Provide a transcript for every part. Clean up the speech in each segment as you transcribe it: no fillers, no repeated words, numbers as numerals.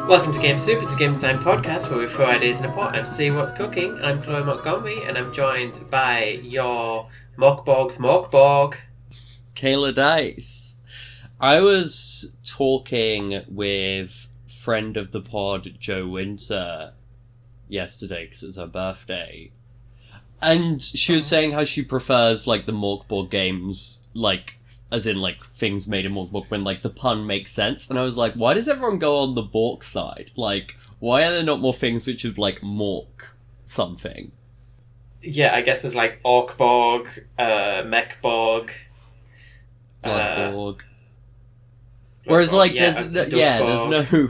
Welcome to Game Soup. It's a game design podcast where we throw ideas in a pot and see what's cooking. I'm Chloe Montgomery and I'm joined by your Mork Smorgasborg. Kayla Dice. I was talking with friend of the pod, Joe Winter, yesterday because it's her birthday. And she was saying how she prefers, like, the Morkborg games, like, as in, like, things made in Morkborg when, like, the pun makes sense. And I was like, why does everyone go on the Bork side? Like, why are there not more things which would, like, Mork something? Yeah, I guess there's, like, Orkborg, Mechborg, Bloodborg. Whereas, like, there's no...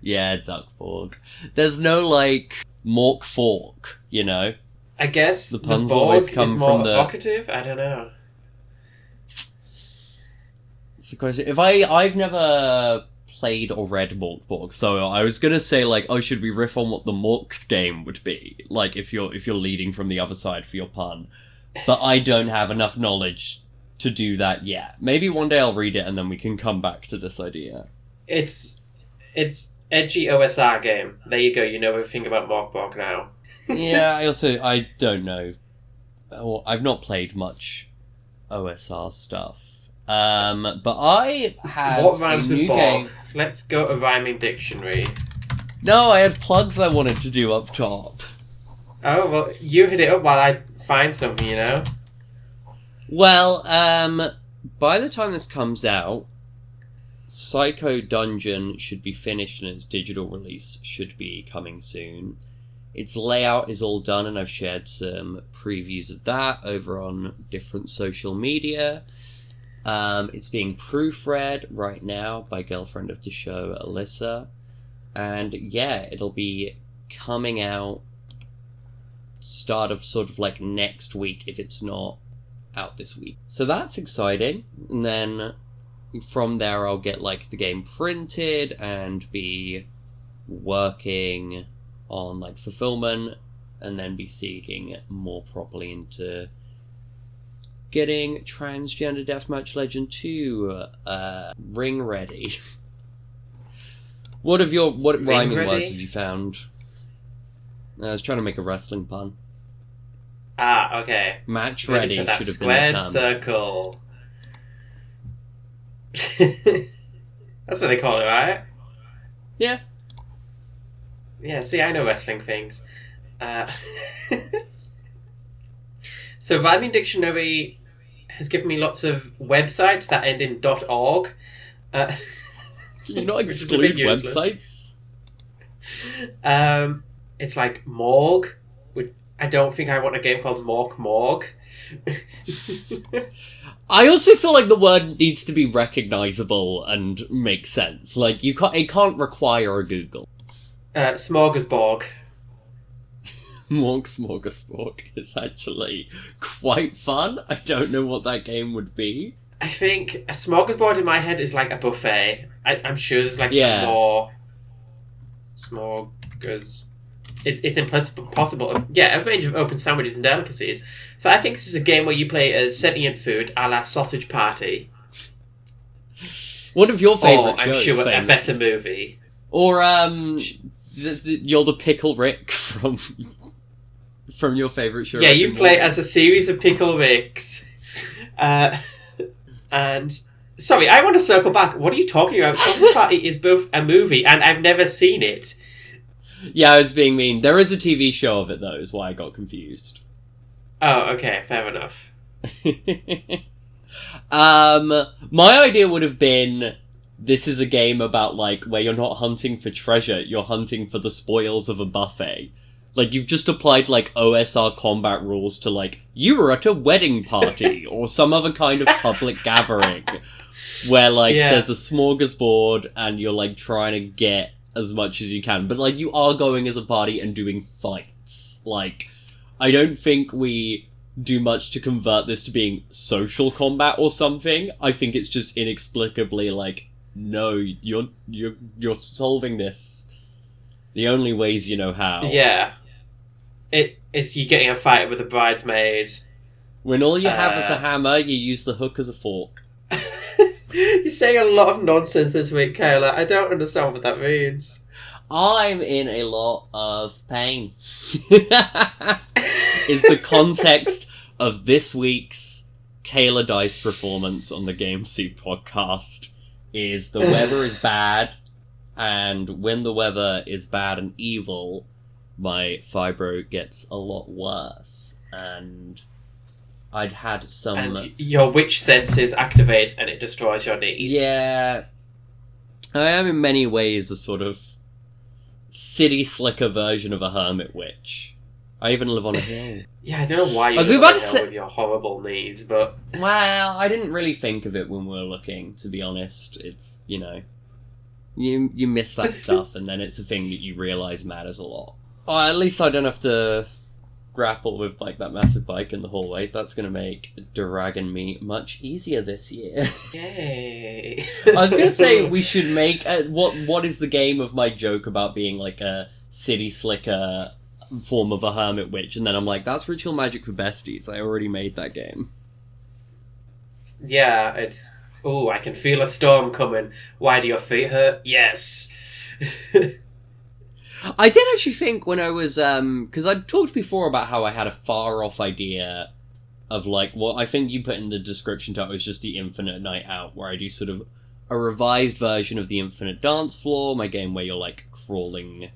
Yeah, Duckborg. There's no, like, Mork Fork, you know? I guess the puns Borg always come is more from evocative? I don't know. It's the question. If I've never played or read Morkborg, so I was gonna say, like, oh, should we riff on what the Mork game would be? Like, if you're leading from the other side for your pun. But I don't have enough knowledge to do that yet. Maybe one day I'll read it and then we can come back to this idea. It's edgy OSR game. There you go, you know everything about Morkborg now. Yeah, I don't know. I've not played much OSR stuff. But I have what rhymes a new with Borg? game. Let's go to Rhyming Dictionary. No, I had plugs I wanted to do up top. Oh, well, you hit it up while I find something, you know? Well, by the time this comes out, Psycho Dungeon should be finished and its digital release should be coming soon. Its layout is all done and I've shared some previews of that over on different social media. It's being proofread right now by girlfriend of the show, Alyssa. And yeah, it'll be coming out start of sort of like next week if it's not out this week. So that's exciting. And then from there I'll get like the game printed and be working on like fulfillment and then be seeking more properly into getting Transgender Deathmatch Legend 2 ring ready. What rhyming ready? words have you found? I was trying to make a wrestling pun. Ah, okay. Match ready for that should have been the squared term. circle. That's what they call it, right? Yeah. Yeah, see, I know wrestling things. So Rhyming Dictionary has given me lots of websites that end in .org. Can you not which is a exclude bit useless. websites? It's like Morg, which I don't think I want a game called Mork. I also feel like the word needs to be recognizable and make sense. Like it can't require a Google. Smorgasborg. Mork Smorgasborg is actually quite fun. I don't know what that game would be. I think a smorgasbord in my head is like a buffet. I'm sure there's like more smorgas. It's impossible. Yeah, a range of open sandwiches and delicacies. So I think this is a game where you play as sentient food, a la Sausage Party. One of your favourite shows. I'm sure famously. a better movie. Or you're the Pickle Rick from your favourite show. Yeah, you play as a series of Pickle Ricks. And sorry, I want to circle back. What are you talking about? Sausage Party is both a movie and I've never seen it. Yeah, I was being mean. There is a TV show of it though, is why I got confused. Oh, okay, fair enough. My idea would have been this is a game about like where you're not hunting for treasure, you're hunting for the spoils of a buffet. Like, you've just applied, like, OSR combat rules to, like, you were at a wedding party or some other kind of public gathering where, like, there's a smorgasbord and you're, like, trying to get as much as you can. But, like, you are going as a party and doing fights. Like, I don't think we do much to convert this to being social combat or something. I think it's just inexplicably, like, no, you're solving this the only ways you know how. Yeah. It's you getting a fight with a bridesmaid. When all you have is a hammer, you use the hook as a fork. You're saying a lot of nonsense this week, Kayla. I don't understand what that means. I'm in a lot of pain. Is the context of this week's Kayla Dice performance on the Game Soup podcast. Is the weather is bad, and when the weather is bad and evil, my fibro gets a lot worse, and I'd had some... And your witch senses activate and it destroys your knees. Yeah. I am in many ways a sort of city slicker version of a hermit witch. I even live on a hill. Yeah, I don't know why you was live about on a to hill say- with your horrible knees, but... Well, I didn't really think of it when we were looking, to be honest. It's, you know... You miss that stuff, and then it's a thing that you realise matters a lot. Or at least I don't have to grapple with, like, that massive bike in the hallway. That's going to make dragging me much easier this year. Yay. I was going to say we should make... what is the game of my joke about being, like, a city slicker form of a hermit witch? And then I'm like, that's Ritual Magic for Besties. I already made that game. Yeah, it's... Ooh, I can feel a storm coming. Why do your feet hurt? Yes. I did actually think when I was, because I'd talked before about how I had a far-off idea of, like, what I think you put in the description to it was just the Infinite Night Out, where I do sort of a revised version of the Infinite Dance Floor, my game where you're, like, crawling...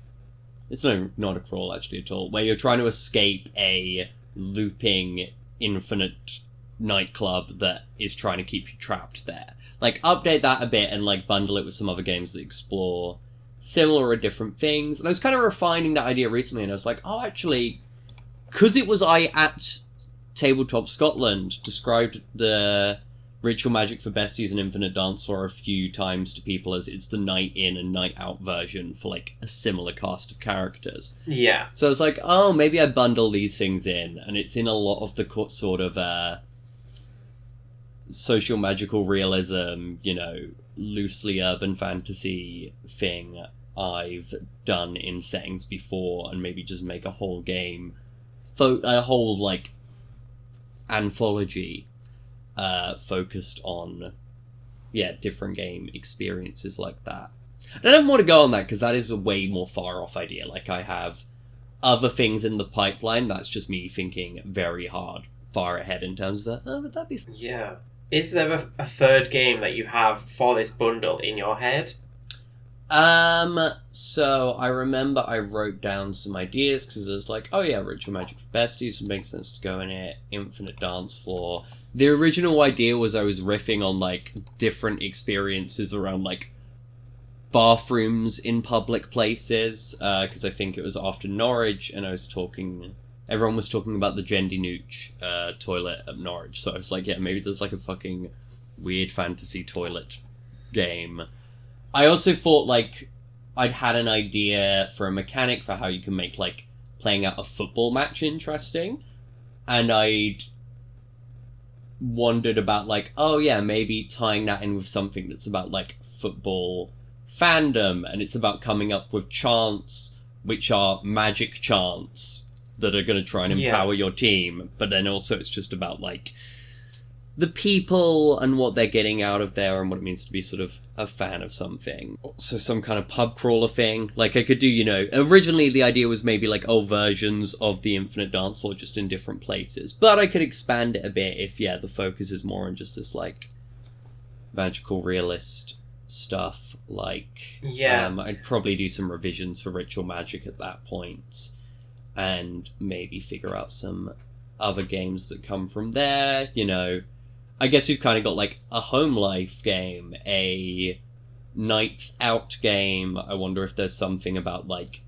It's not a crawl, actually, at all, where you're trying to escape a looping infinite nightclub that is trying to keep you trapped there. Like, update that a bit and, like, bundle it with some other games that explore similar or different things. And I was kind of refining that idea recently, and I was like, oh, actually, because it was I at Tabletop Scotland described the Ritual Magic for Besties and Infinite Dance Floor a few times to people as it's the night in and night out version for, like, a similar cast of characters. Yeah. So I was like, oh, maybe I bundle these things in, and it's in a lot of the sort of social magical realism, you know, loosely urban fantasy thing I've done in settings before, and maybe just make a whole game, a whole, like, anthology focused on, yeah, different game experiences like that. I don't have more to go on that, because that is a way more far-off idea. Like, I have other things in the pipeline, that's just me thinking very hard, far ahead in terms of, would that be... Yeah. Is there a third game that you have for this bundle in your head? So I remember I wrote down some ideas, because I was like, oh yeah, Ritual Magic for Besties would make sense to go in it, Infinite Dance Floor. The original idea was I was riffing on, like, different experiences around, like, bathrooms in public places, because I think it was after Norwich, and everyone was talking about the Jendi Nooch toilet at Norwich, so I was like, yeah, maybe there's, like, a fucking weird fantasy toilet game. I also thought, like, I'd had an idea for a mechanic for how you can make, like, playing out a football match interesting, and I'd wondered about, like, oh yeah, maybe tying that in with something that's about, like, football fandom, and it's about coming up with chants, which are magic chants, that are going to try and empower your team, but then also it's just about, like, the people and what they're getting out of there and what it means to be sort of a fan of something. So some kind of pub crawler thing. Like, I could do, you know, originally the idea was maybe, like, versions of the Infinite Dance Floor just in different places, but I could expand it a bit if, yeah, the focus is more on just this, like, magical realist stuff. Like, yeah, I'd probably do some revisions for Ritual Magic at that point, and maybe figure out some other games that come from there, you know. I guess we've kind of got, like, a home life game, a nights out game. I wonder if there's something about, like,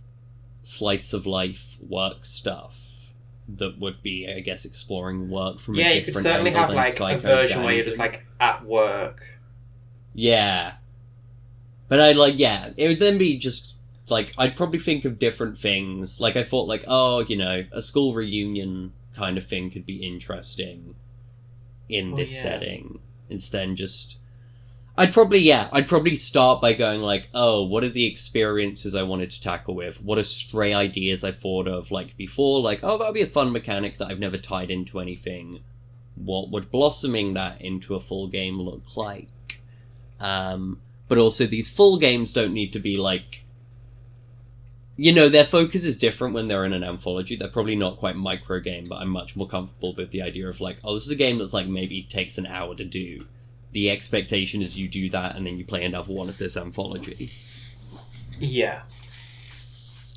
slice of life work stuff that would be, I guess, exploring work from a different you could certainly angle have, than like, a Psycho version where you're Dungeon. just, like, at work. Yeah. But I'd, like, yeah, it would then be just, like, I'd probably think of different things. Like, I thought, like, oh, you know, a school reunion kind of thing could be interesting in this setting. Instead, just... I'd probably start by going, like, oh, what are the experiences I wanted to tackle with? What are stray ideas I thought of, like, before? Like, oh, that would be a fun mechanic that I've never tied into anything. What would blossoming that into a full game look like? But also these full games don't need to be like, you know, their focus is different when they're in an anthology. They're probably not quite micro game, but I'm much more comfortable with the idea of like, oh, this is a game that's like maybe takes an hour to do. The expectation is you do that and then you play another one of this anthology. Yeah.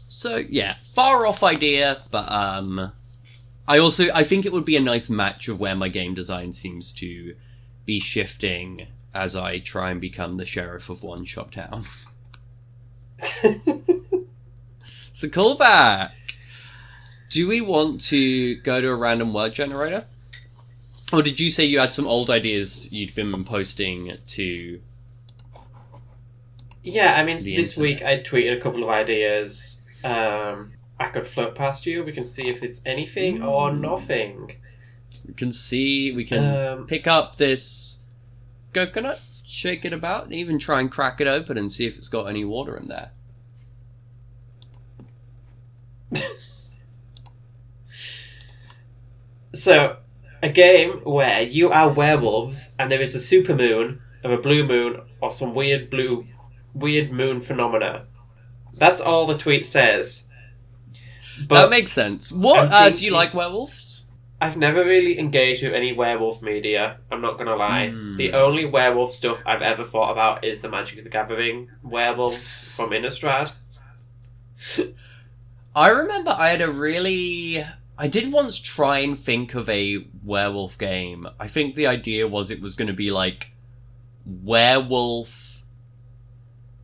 So yeah, far off idea, but I think it would be a nice match of where my game design seems to be shifting as I try and become the sheriff of One Shop Town. It's a callback. Do we want to go to a random word generator? Or did you say you had some old ideas you'd been posting to... Yeah, I mean, this week I tweeted a couple of ideas. I could float past you. We can see if it's anything or nothing. We can pick up this coconut, shake it about, and even try and crack it open and see if it's got any water in there. So, a game where you are werewolves and there is a supermoon of a blue moon or some weird moon phenomena. That's all the tweet says. But that makes sense. What do you like werewolves? I've never really engaged with any werewolf media, I'm not gonna lie. The only werewolf stuff I've ever thought about is the Magic the Gathering werewolves from Innistrad. I remember I did once try and think of a werewolf game. I think the idea was it was going to be like werewolf.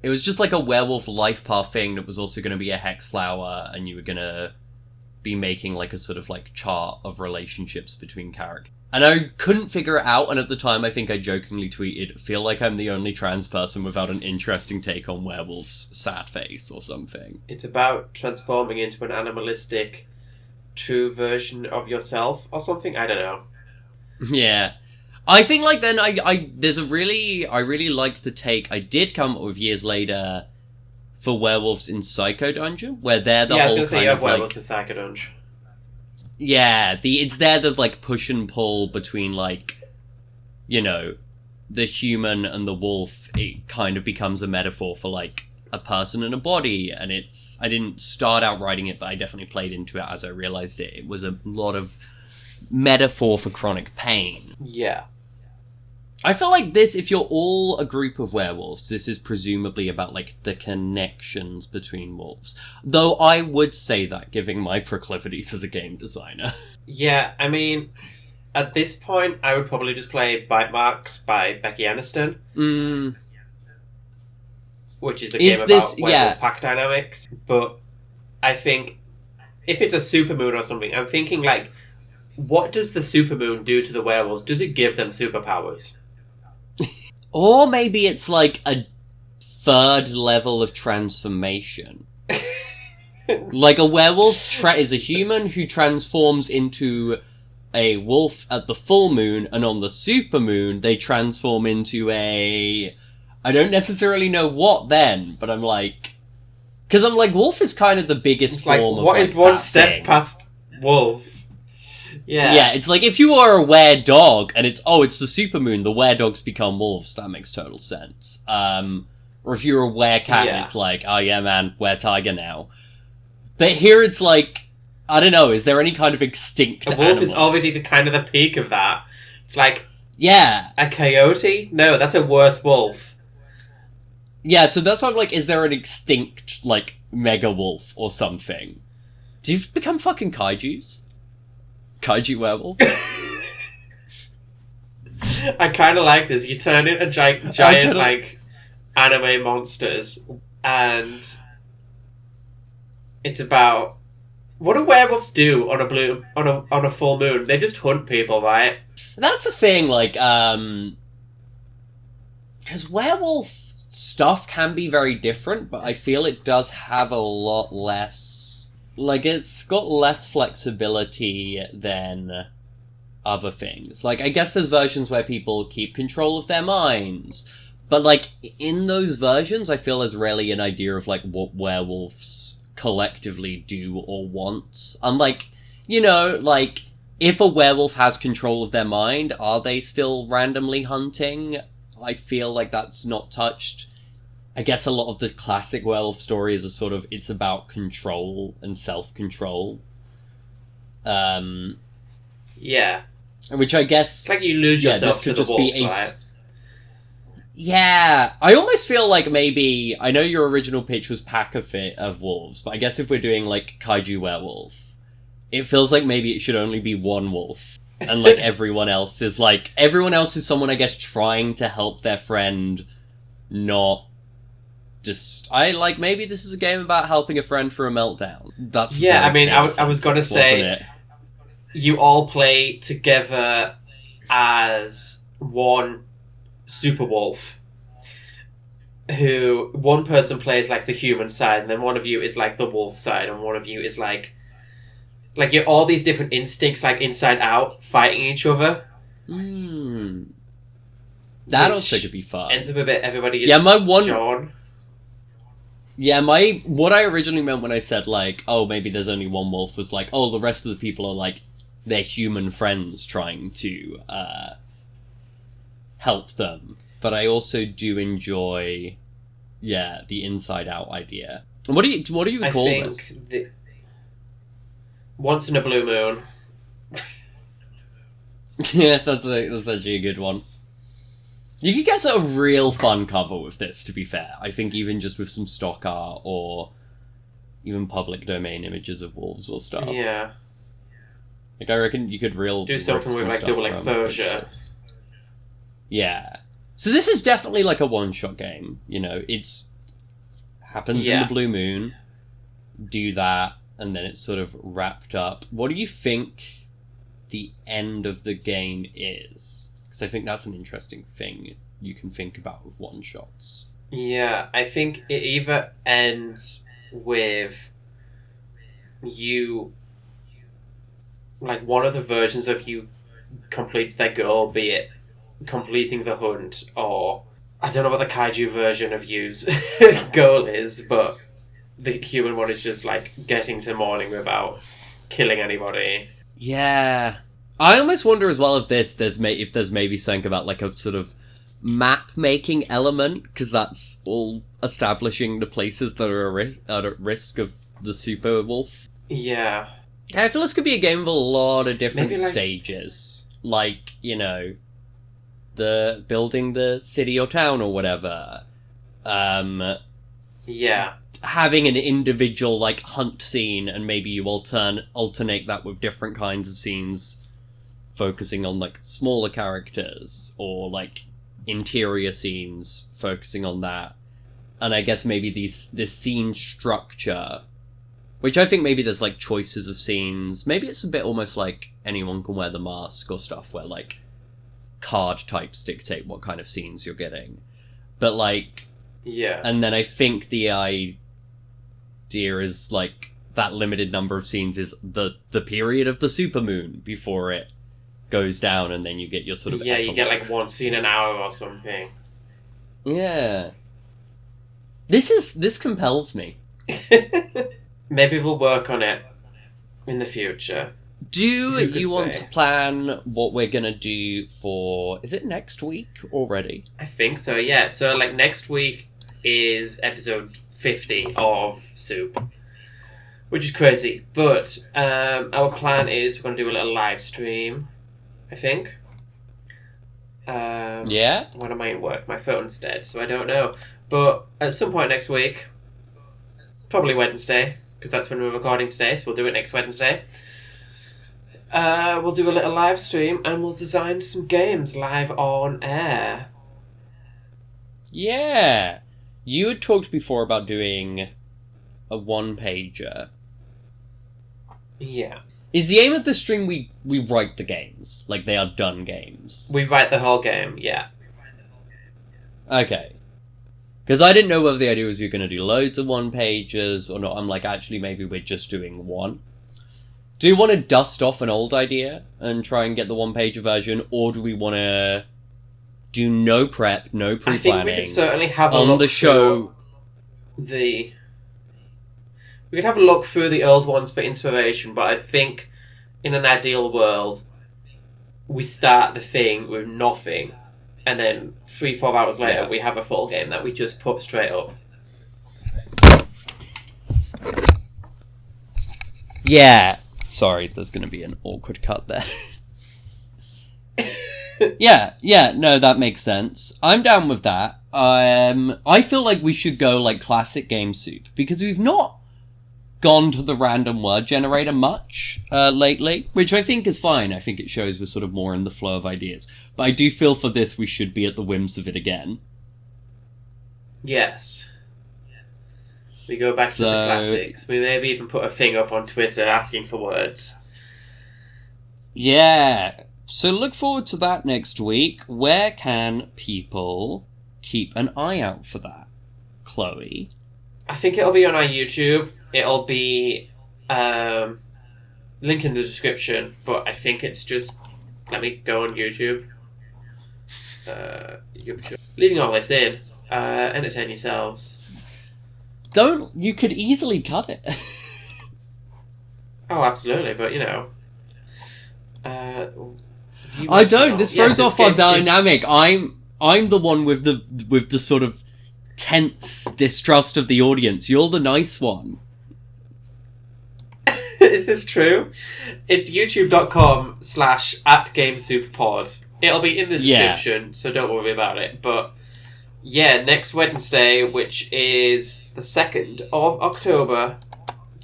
It was just like a werewolf life path thing that was also going to be a hex flower, and you were going to be making like a sort of like chart of relationships between characters. And I couldn't figure it out, and at the time I think I jokingly tweeted, feel like I'm the only trans person without an interesting take on werewolves' sad face or something. It's about transforming into an animalistic true version of yourself or something, I don't know. Yeah. I think like then I really like the take I did come up with years later for werewolves in Psycho Dungeon, where they're the whole I was gonna say you have werewolves like, in Psycho Dungeon. Yeah, it's there the like push and pull between like, you know, the human and the wolf. It kind of becomes a metaphor for like a person and a body, and I didn't start out writing it, but I definitely played into it as I realized it was a lot of metaphor for chronic pain. Yeah. I feel like this, if you're all a group of werewolves, this is presumably about, like, the connections between wolves. Though I would say that, given my proclivities as a game designer. Yeah, I mean, at this point, I would probably just play Bite Marks by Becky Aniston. Which is a game about werewolf pack dynamics. But I think, if it's a supermoon or something, I'm thinking, like, what does the supermoon do to the werewolves? Does it give them superpowers? Or maybe it's like a third level of transformation. Like a werewolf is a human who transforms into a wolf at the full moon, and on the supermoon they transform into I don't necessarily know what then, but I'm like... Because I'm like, wolf is kind of the biggest form of... What is one step past wolf? Yeah. Yeah, it's like if you are a were-dog and it's the supermoon, the were-dogs become wolves, that makes total sense. Or if you're a were-cat and it's like, oh yeah man, were-tiger now. But here it's like, I don't know, is there any kind of extinct A wolf animal? is already the kind of the peak of that. It's like... Yeah. A coyote? No, that's a worse wolf. Yeah, so that's why I'm like, is there an extinct, like, mega wolf or something? Do you become fucking kaijus? Kaiju werewolf? I kind of like this. You turn into giant like, anime monsters, and it's about... What do werewolves do on a full moon? They just hunt people, right? That's the thing, like, because werewolf stuff can be very different, but I feel it does have a lot less... Like, it's got less flexibility than other things. Like, I guess there's versions where people keep control of their minds, but, like, in those versions, I feel there's rarely an idea of, like, what werewolves collectively do or want. Unlike, you know, like, if a werewolf has control of their mind, are they still randomly hunting? I feel like that's not touched. I guess a lot of the classic werewolf stories are sort of, it's about control and self-control. Yeah. Which I guess... It's like you lose yourself to the wolf, right? Yeah, I almost feel like maybe... I know your original pitch was pack of wolves, but I guess if we're doing, like, kaiju werewolf, it feels like maybe it should only be one wolf. And, like, everyone else is someone, I guess, trying to help their friend, not just... maybe this is a game about helping a friend through a meltdown. That's... Yeah, I mean, I was gonna say... You all play together as one super wolf, who one person plays like the human side, and then one of you is like the wolf side, and one of you is like you're all these different instincts, like inside out, fighting each other. That also could be fun. Ends up a bit. Everybody is John. Yeah, what I originally meant when I said like, oh, maybe there's only one wolf was like, oh, the rest of the people are like their human friends trying to help them. But I also do enjoy, the inside out idea. What do you call this? Once in a blue moon. Yeah, that's actually a good one. You could get a real fun cover with this, to be fair. I think even just with some stock art or even public domain images of wolves or stuff. Yeah. Like, I reckon you could do something with, like, double exposure. Yeah. So this is definitely, like, a one-shot game. You know, it's... happens in the blue moon. Do that, and then it's sort of wrapped up. What do you think the end of the game is? Because I think that's an interesting thing you can think about with one-shots. Yeah, I think it either ends with you... like, one of the versions of you completes their goal, be it completing the hunt, or... I don't know what the kaiju version of you's goal is, but the human one is just, like, getting to morning without killing anybody. Yeah. I almost wonder as well if there's maybe something about, like, a sort of map-making element, because that's all establishing the places that are at risk of the super wolf. Yeah. I feel this could be a game with a lot of different stages. Like, you know, the building the city or town or whatever. Yeah. Having an individual, like, hunt scene, and maybe you alternate that with different kinds of scenes, focusing on, like, smaller characters, or, like, interior scenes, focusing on that. And I guess maybe this scene structure... which I think maybe there's, like, choices of scenes. Maybe it's a bit almost like Anyone Can Wear the Mask or stuff, where, like, card types dictate what kind of scenes you're getting. But, like... yeah. And then I think the idea is, like, that limited number of scenes is the period of the supermoon before it goes down, and then you get your sort of epilogue. You get, like, one scene an hour or something. Yeah. This compels me. Maybe we'll work on it in the future. Do you want to plan what we're gonna do for... is it next week already? I think so, yeah. So, like, next week is episode 50 of Soup, which is crazy. But our plan is we're going to do a little live stream, I think. Yeah? When am I in work? My phone's dead, so I don't know. But at some point next week, probably Wednesday, because that's when we're recording today, so we'll do it next Wednesday. We'll do a little live stream, and we'll design some games live on air. Yeah! You had talked before about doing a one-pager. Yeah. Is the aim of the stream we write the games? Like, they are done games? We write the whole game, yeah. Okay. Because I didn't know whether the idea was you're going to do loads of one-pagers or not. I'm like, actually, maybe we're just doing one. Do you want to dust off an old idea and try and get the one-pager version, or do we want to do no prep, no pre-planning? I think we could certainly have a on look the show. We could have a look through the old ones for inspiration, but I think in an ideal world, we start the thing with nothing, and then 3-4 hours later Yeah. we have a full game that we just put straight up. Yeah. Sorry, there's going to be an awkward cut there. Yeah, no, that makes sense. I'm down with that. I feel like we should go like classic Game Soup, because we've not gone to the random word generator much lately, which I think is fine. I think it shows we're sort of more in the flow of ideas. But I do feel for this we should be at the whims of it again. Yes. We go back to the classics. We maybe even put a thing up on Twitter asking for words. Yeah. So look forward to that next week. Where can people keep an eye out for that, Chloe? I think it'll be on our YouTube. It'll be link in the description, but I think it's just, let me go on YouTube. YouTube. Leading all this in, entertain yourselves. You could easily cut it. Oh, absolutely, but I don't. This throws Yes, off our dynamic. I'm the one with the sort of tense distrust of the audience. You're the nice one. Is this true? It's youtube.com/@GameSuperPod. It'll be in the description, so don't worry about it. But yeah, next Wednesday, which is the 2nd of October,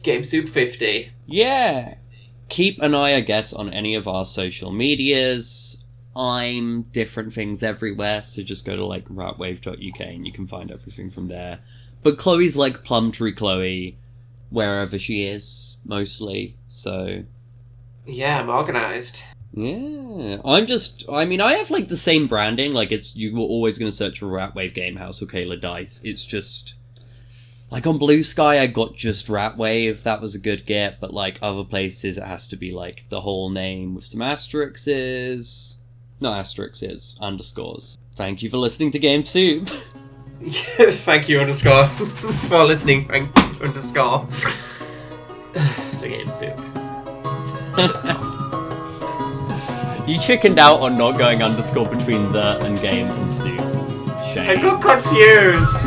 Game Soup 50. Yeah. Keep an eye, I guess, on any of our social medias. I'm different things everywhere, so just go to like ratwave.uk and you can find everything from there. But Chloe's like Plumtree Chloe, wherever she is, mostly. So Yeah, I'm organised. yeah, I have like the same branding. Like you were always going to search for Ratwave Gamehouse or Kayla Dice. It's just like on Blue Sky, I got just Ratwave. That was a good get, but like other places, it has to be like the whole name with some asterisks. Not asterisks, underscores. Thank you for listening to Game Soup. Thank you, underscore, for listening, underscore. To Game Soup. You chickened out on not going underscore between the and game and soup. Shame. I got confused.